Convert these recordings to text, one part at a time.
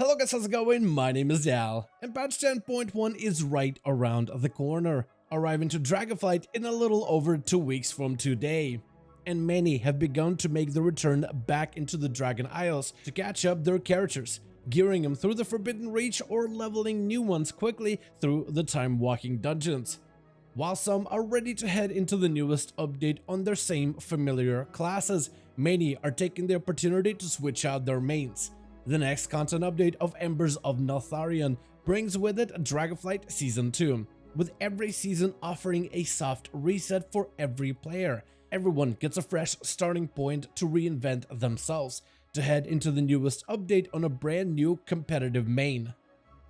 Hello guys, how's it going? My name is Dal, and patch 10.1 is right around the corner, arriving to Dragonflight in a little over 2 weeks from today. And many have begun to make the return back into the Dragon Isles to catch up their characters, gearing them through the Forbidden Reach or leveling new ones quickly through the time-walking dungeons. While some are ready to head into the newest update on their same familiar classes, many are taking the opportunity to switch out their mains. The next content update of Embers of Neltharion brings with it Dragonflight Season 2, with every season offering a soft reset for every player. Everyone gets a fresh starting point to reinvent themselves, to head into the newest update on a brand new competitive main.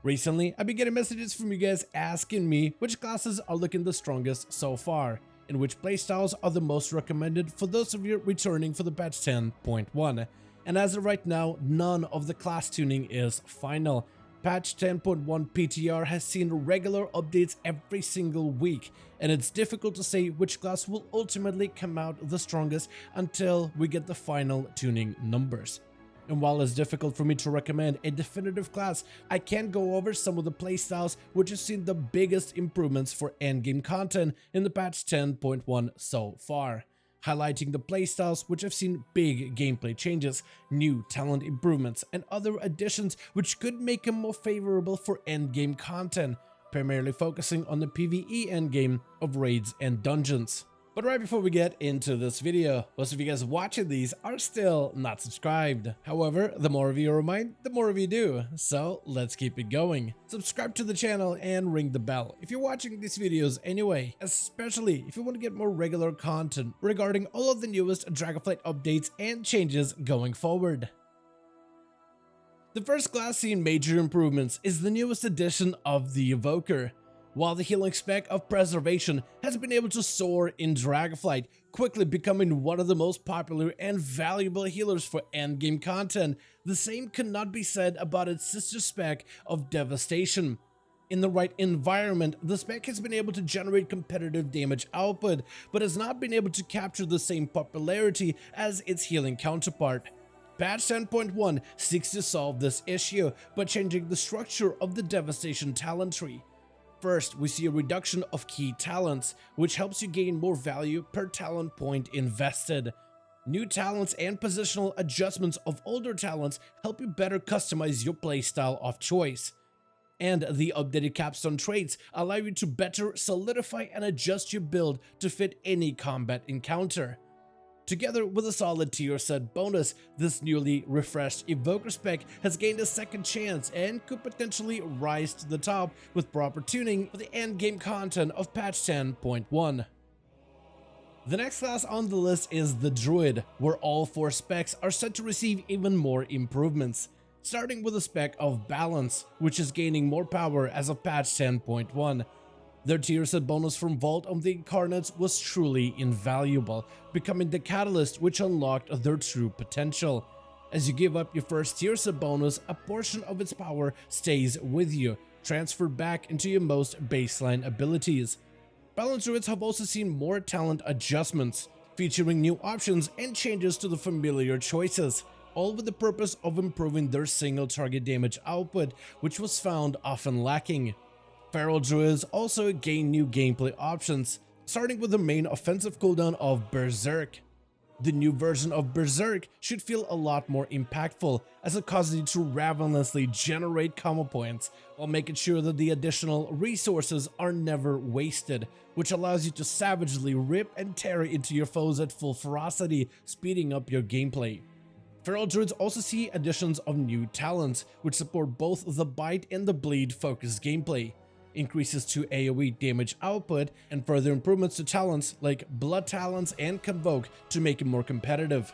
Recently, I've been getting messages from you guys asking me which classes are looking the strongest so far, and which playstyles are the most recommended for those of you returning for the patch 10.1. And as of right now, none of the class tuning is final. Patch 10.1 PTR has seen regular updates every single week, and it's difficult to say which class will ultimately come out the strongest until we get the final tuning numbers. And while it's difficult for me to recommend a definitive class, I can go over some of the playstyles which have seen the biggest improvements for endgame content in the patch 10.1 so far, highlighting the playstyles which have seen big gameplay changes, new talent improvements, and other additions which could make them more favorable for endgame content, primarily focusing on the PvE endgame of raids and dungeons. But right before we get into this video, most of you guys watching these are still not subscribed. However, the more of you are reminded, the more of you do. So let's keep it going. Subscribe to the channel and ring the bell if you're watching these videos anyway, especially if you want to get more regular content regarding all of the newest Dragonflight updates and changes going forward. The first class seeing major improvements is the newest edition of the Evoker. While the healing spec of Preservation has been able to soar in Dragonflight, quickly becoming one of the most popular and valuable healers for endgame content, the same could not be said about its sister spec of Devastation. In the right environment, the spec has been able to generate competitive damage output, but has not been able to capture the same popularity as its healing counterpart. Patch 10.1 seeks to solve this issue by changing the structure of the Devastation talent tree. First, we see a reduction of key talents, which helps you gain more value per talent point invested. New talents and positional adjustments of older talents help you better customize your playstyle of choice. And the updated capstone traits allow you to better solidify and adjust your build to fit any combat encounter. Together with a solid tier set bonus, this newly refreshed Evoker spec has gained a second chance and could potentially rise to the top with proper tuning for the endgame content of patch 10.1. The next class on the list is the Druid, where all 4 specs are set to receive even more improvements, starting with the spec of Balance, which is gaining more power as of patch 10.1. Their tier set bonus from Vault of the Incarnates was truly invaluable, becoming the catalyst which unlocked their true potential. As you give up your first tier set bonus, a portion of its power stays with you, transferred back into your most baseline abilities. Balance Druids have also seen more talent adjustments, featuring new options and changes to the familiar choices, all with the purpose of improving their single target damage output, which was found often lacking. Feral Druids also gain new gameplay options, starting with the main offensive cooldown of Berserk. The new version of Berserk should feel a lot more impactful, as it causes you to ravenously generate combo points, while making sure that the additional resources are never wasted, which allows you to savagely rip and tear into your foes at full ferocity, speeding up your gameplay. Feral Druids also see additions of new talents, which support both the bite and the bleed focused gameplay, increases to AoE damage output, and further improvements to talents like Blood Talents and Convoke to make it more competitive.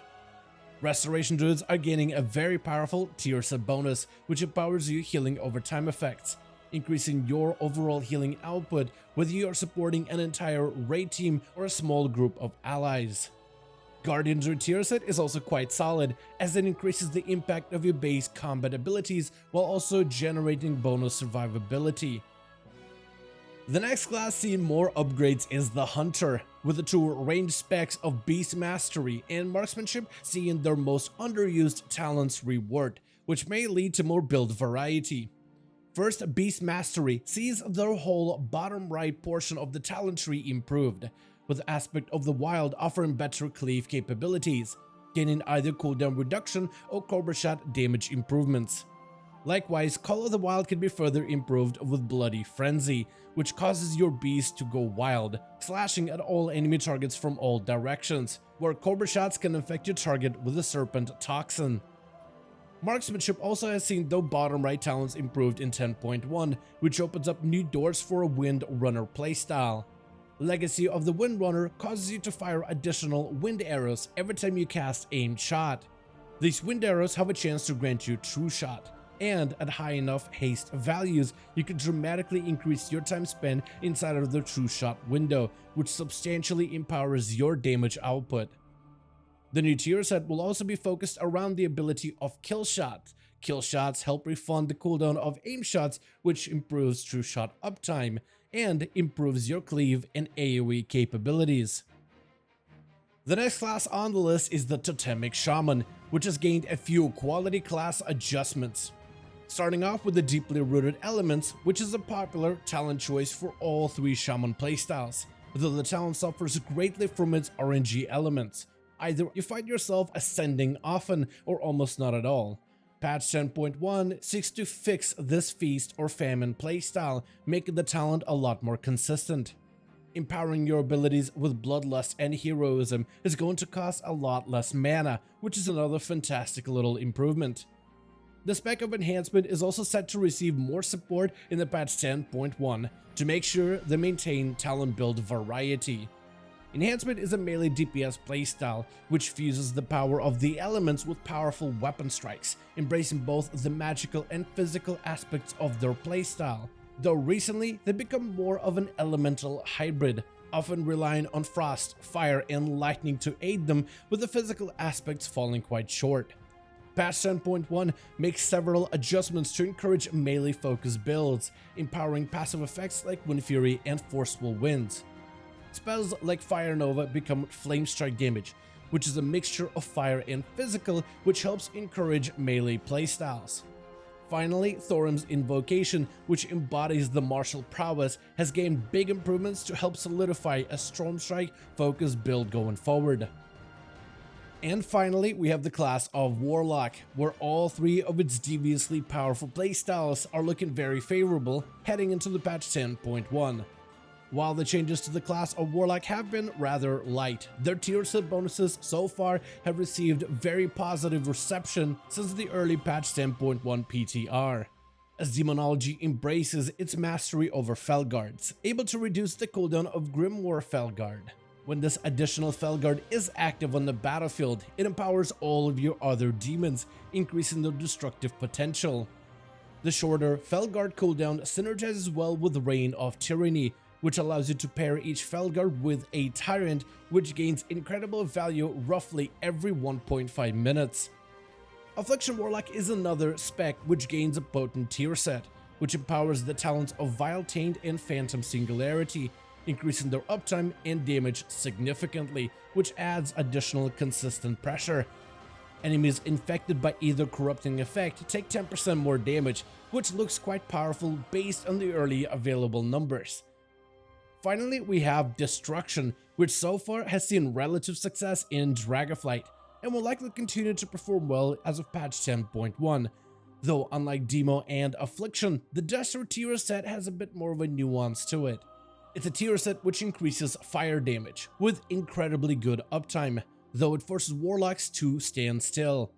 Restoration Druids are gaining a very powerful tier set bonus, which empowers you healing over time effects, increasing your overall healing output whether you are supporting an entire raid team or a small group of allies. Guardian Druid tier set is also quite solid, as it increases the impact of your base combat abilities while also generating bonus survivability. The next class seeing more upgrades is the Hunter, with the 2 range specs of Beast Mastery and Marksmanship seeing their most underused talents reward, which may lead to more build variety. First, Beast Mastery sees the whole bottom right portion of the talent tree improved, with Aspect of the Wild offering better cleave capabilities, gaining either cooldown reduction or Cobra Shot damage improvements. Likewise, Call of the Wild can be further improved with Bloody Frenzy, which causes your beast to go wild, slashing at all enemy targets from all directions, where Cobra Shots can infect your target with a Serpent Toxin. Marksmanship also has seen the bottom right talents improved in 10.1, which opens up new doors for a Wind Runner playstyle. Legacy of the Wind Runner causes you to fire additional wind arrows every time you cast Aimed Shot. These wind arrows have a chance to grant you True Shot, and at high enough haste values, you can dramatically increase your time spent inside of the True Shot window, which substantially empowers your damage output. The new tier set will also be focused around the ability of Kill Shot. Kill Shots help refund the cooldown of aim shots, which improves True Shot uptime, and improves your cleave and AoE capabilities. The next class on the list is the Totemic Shaman, which has gained a few quality class adjustments. Starting off with the Deeply Rooted Elements, which is a popular talent choice for all three Shaman playstyles, though the talent suffers greatly from its RNG elements. Either you find yourself ascending often or almost not at all. Patch 10.1 seeks to fix this feast or famine playstyle, making the talent a lot more consistent. Empowering your abilities with Bloodlust and Heroism is going to cost a lot less mana, which is another fantastic little improvement. The spec of enhancement is also set to receive more support in the patch 10.1 to make sure they maintain talent build variety. Enhancement is a melee DPS playstyle, which fuses the power of the elements with powerful weapon strikes, embracing both the magical and physical aspects of their playstyle, though recently they become more of an elemental hybrid, often relying on frost, fire, and lightning to aid them, with the physical aspects falling quite short. Patch 10.1 makes several adjustments to encourage melee-focused builds, empowering passive effects like Wind Fury and Forceful Winds. Spells like Fire Nova become Flame Strike damage, which is a mixture of fire and physical, which helps encourage melee playstyles. Finally, Thorim's Invocation, which embodies the martial prowess, has gained big improvements to help solidify a Storm Strike focused build going forward. And finally, we have the class of Warlock, where all three of its deviously powerful playstyles are looking very favorable heading into the patch 10.1. While the changes to the class of Warlock have been rather light, their tier set bonuses so far have received very positive reception since the early patch 10.1 PTR. As Demonology embraces its mastery over Felguards, able to reduce the cooldown of Grimoire Felguard. When this additional Felguard is active on the battlefield, it empowers all of your other demons, increasing their destructive potential. The shorter Felguard cooldown synergizes well with Reign of Tyranny, which allows you to pair each Felguard with a Tyrant, which gains incredible value roughly every 1.5 minutes. Affliction Warlock is another spec which gains a potent tier set, which empowers the talents of Vile Taint and Phantom Singularity, increasing their uptime and damage significantly, which adds additional consistent pressure. Enemies infected by either corrupting effect take 10% more damage, which looks quite powerful based on the early available numbers. Finally, we have Destruction, which so far has seen relative success in Dragonflight, and will likely continue to perform well as of patch 10.1. Though unlike Demo and Affliction, the Destro tier set has a bit more of a nuance to it. It's a tier set which increases fire damage, with incredibly good uptime, though it forces Warlocks to stand still.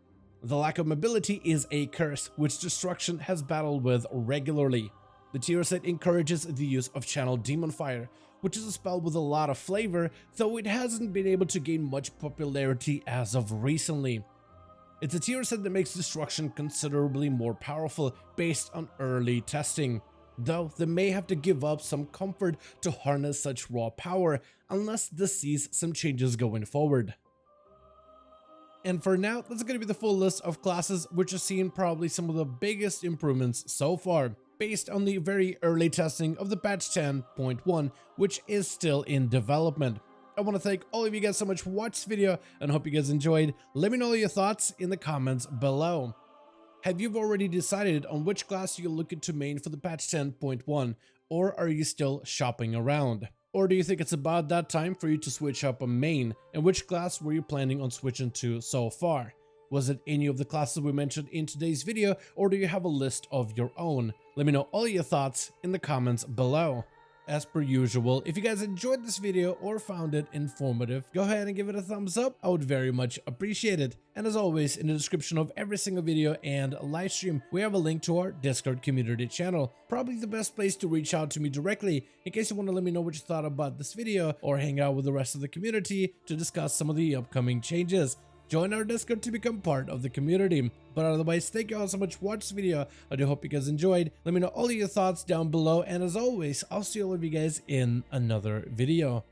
The lack of mobility is a curse, which Destruction has battled with regularly. The tier set encourages the use of Channel Demon Fire, which is a spell with a lot of flavor, though it hasn't been able to gain much popularity as of recently. It's a tier set that makes Destruction considerably more powerful based on early testing, though they may have to give up some comfort to harness such raw power unless this sees some changes going forward. And for now, that's going to be the full list of classes which have seen probably some of the biggest improvements so far, based on the very early testing of the patch 10.1, which is still in development. I want to thank all of you guys so much for watching this video and hope you guys enjoyed. Let me know your thoughts in the comments below. Have you already decided on which class you're looking to main for the patch 10.1, or are you still shopping around? Or do you think it's about that time for you to switch up a main, and which class were you planning on switching to so far? Was it any of the classes we mentioned in today's video, or do you have a list of your own? Let me know all your thoughts in the comments below. As per usual, if you guys enjoyed this video or found it informative, go ahead and give it a thumbs up. I would very much appreciate it. And as always, in the description of every single video and live stream, we have a link to our Discord community channel. Probably the best place to reach out to me directly in case you want to let me know what you thought about this video or hang out with the rest of the community to discuss some of the upcoming changes. Join our Discord to become part of the community. But otherwise, thank you all so much for watching this video. I do hope you guys enjoyed. Let me know all of your thoughts down below. And as always, I'll see all of you guys in another video.